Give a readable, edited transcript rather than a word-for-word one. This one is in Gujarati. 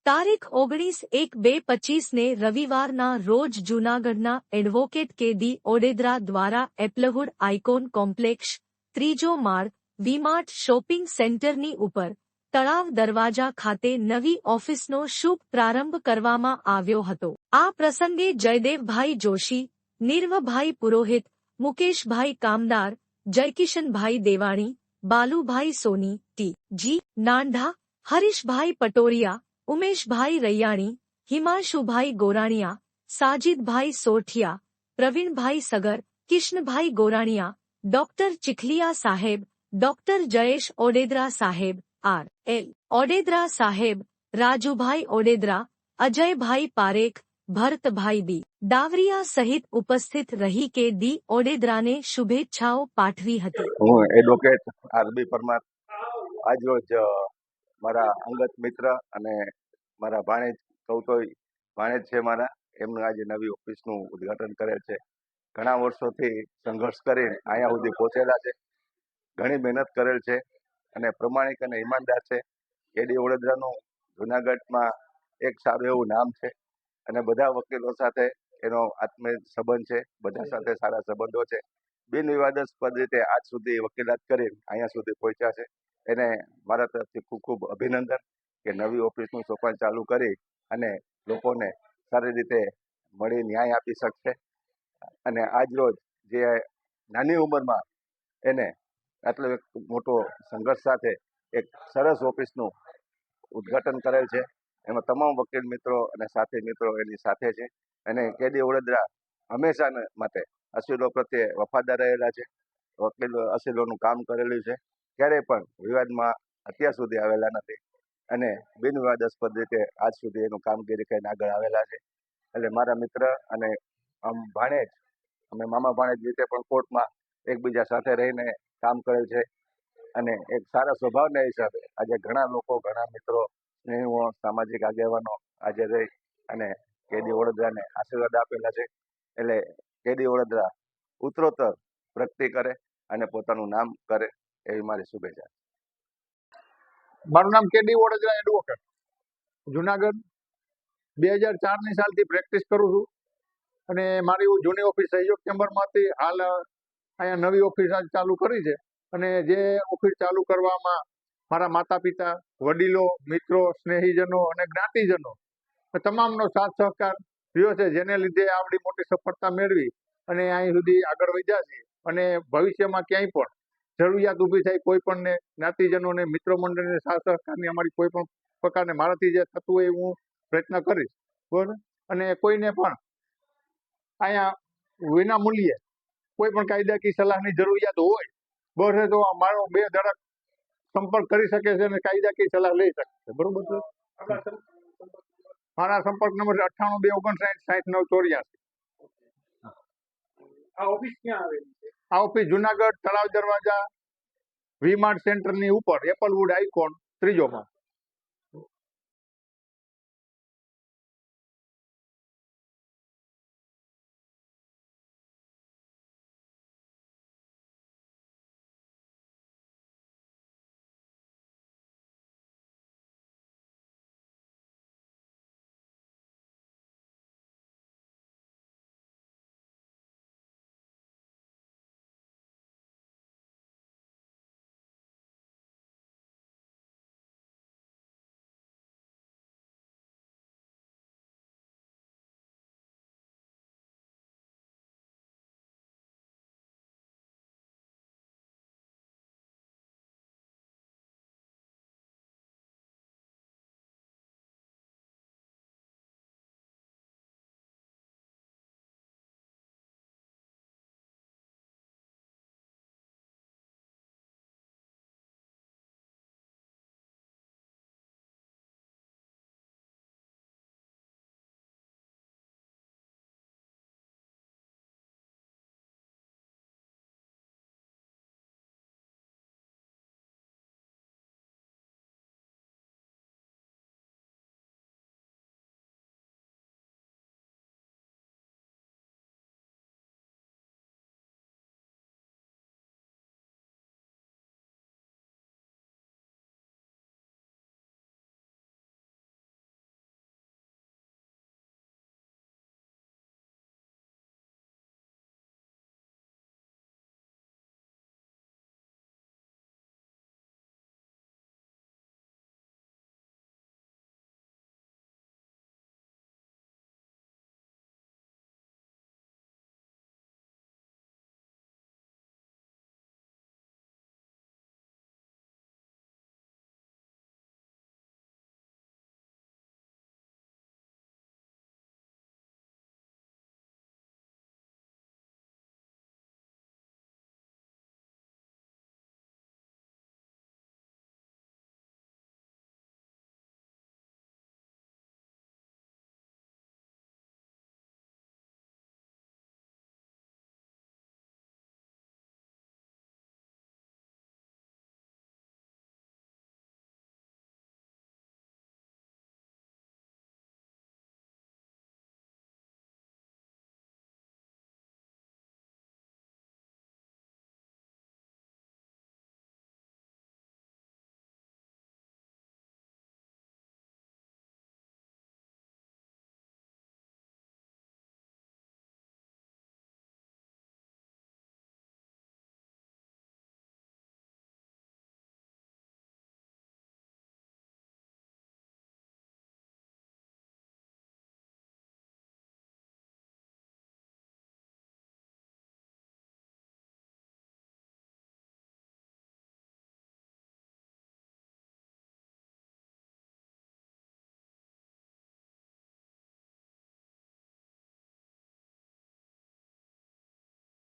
તારીખ 19/1/2025 રવિવારના રોજ જૂનાગઢના એડવોકેટ કે.ડી. ઓડેદરા દ્વારા એપલહુડ આઇકોન કોમ્પ્લેક્ષ, ત્રીજો માળ, વી-માર્ટ શોપિંગ સેન્ટરની ઉપર તળાવ દરવાજા ખાતે નવી ઓફિસનો શુભ પ્રારંભ કરવામાં આવ્યો હતો. આ પ્રસંગે જયદેવભાઈ જોશી, નિર્વભાઈ પુરોહિત, મુકેશભાઈ કામદાર, જયકિશનભાઈ દેવાણી, બાલુભાઈ સોની, ટી.જી. નાંઢા, હરીશભાઈ પટોરિયા, ઉમેશભાઈ રૈયાણી, હિમાંશુભાઈ ગોરાણીયા, સાજિદભાઈ સોરઠિયા, પ્રવીણભાઈ સગર, કિશનભાઈ ગોરાણીયા, ડોક્ટર ચીખલિયા સાહેબ, ડોક્ટર જયેશ ઓડેદરા સાહેબ, આર.એલ. ઓડેદરા સાહેબ, રાજુભાઈ ઓડેદરા, અજયભાઈ પારેખ, ભરતભાઈ બી. ડાવરિયા સહિત ઉપસ્થિત રહી કે.ડી. ઓડેદરાને શુભેચ્છાઓ પાઠવી હતી. હું એડવોકેટ આર.બી. પરમાર આજરોજ મારા અંગત મિત્ર અને મારા ભાણેજ કૌતોય ભાણેજ છે મારા, એમનું આજે નવી ઓફિસનું ઉદ્ઘાટન કરેલ છે. ઘણા વર્ષોથી સંઘર્ષ કરીને અહીંયા સુધી પહોંચેલા છે. ઘણી મહેનત કરેલ છે અને પ્રમાણિક અને ઈમાનદાર છે. કે.ડી. ઓડેદરાનું જૂનાગઢમાં એક સારું એવું નામ છે અને બધા વકીલો સાથે એનો આત્મીય સંબંધ છે, બધા સાથે સારા સંબંધો છે. બિન વિવાદાસ્પદ રીતે આજ સુધી વકીલાત કરી અહીંયા સુધી પહોંચ્યા છે. એને મારા તરફથી ખૂબ ખૂબ અભિનંદન કે નવી ઓફિસનું સોપાન ચાલુ કરી અને લોકોને સારી રીતે મળી ન્યાય આપી શકશે. અને આજ રોજ જે નાની ઉંમરમાં એને આટલો એક મોટો સંઘર્ષ સાથે એક સરસ ઓફિસનું ઉદ્ઘાટન કરેલ છે. એમાં તમામ વકીલ મિત્રો અને સાથી મિત્રો એની સાથે છે. અને કે.ડી. ઓડેદરા હંમેશા માટે અસીલો પ્રત્યે વફાદાર રહેલા છે. વકીલ અસીલોનું કામ કરેલું છે. ક્યારેય પણ વિવાદમાં અત્યાર સુધી આવેલા નથી અને બિન વિવાદાસ્પદ રીતે આજ સુધી એનું કામગીરી કરીને આગળ આવેલા છે. એટલે મારા મિત્ર અને ભાણેજ, અમે મામા ભાણેજ રીતે પણ કોર્ટમાં એકબીજા સાથે રહીને કામ કરેલ છે અને એક સારા સ્વભાવના હિસાબે આજે ઘણા લોકો, ઘણા મિત્રો, સ્નેહીઓ, સામાજિક આગેવાનો આજે રહી અને કે.ડી. ઓડેદરાને આશીર્વાદ આપેલા છે. એટલે કે.ડી. ઓડેદરા ઉત્તરોત્તર પ્રગતિ કરે અને પોતાનું નામ કરે એવી મારી શુભેચ્છા. મારું નામ કે.ડી. ઓડેદરા, એડવોકેટ, જુનાગઢ. 2004ની સાલથી પ્રેક્ટિસ કરું છું અને મારી જૂની ઓફિસ સહયોગ ચેમ્બરમાં હતી. હાલ અહીંયા નવી ઓફિસ આજ ચાલુ કરી છે અને જે ઓફિસ ચાલુ કરવામાં મારા માતા પિતા, વડીલો, મિત્રો, સ્નેહીજનો અને જ્ઞાતિજનો તમામનો સાથ સહકાર રહ્યો છે, જેને લીધે આવડી મોટી સફળતા મેળવી અને અહીં સુધી આગળ વધ્યા છે. અને ભવિષ્યમાં ક્યાંય પણ જરૂરિયાત ઊભી થાય, કોઈ પણ ને જ્ઞાતિજનોને, મિત્રો મંડળને સાથ સહકારની અમારી કોઈ પણ પ્રકારને મારાથી જે થતું હોય હું પ્રયત્ન કરીશ. બરાબર. અને કોઈને પણ અહીંયા વિના મૂલ્યે કોઈ પણ કાયદાકીય સલાહની જરૂરિયાત હોય બરાબર તો મારો 2 ધડક સંપર્ક કરી શકે છે અને કાયદાકીય સલાહ લઈ શકે છે. બરોબર છે. મારા સંપર્ક નંબર 9829596984. આ ઓફિસ ક્યાં આવેલી છે? આ ઓફિસ જુનાગઢ તળાવ દરવાજા વી-માર્ટ સેન્ટરની ઉપર એપલવુડ આઇકોન, ત્રીજો માળ.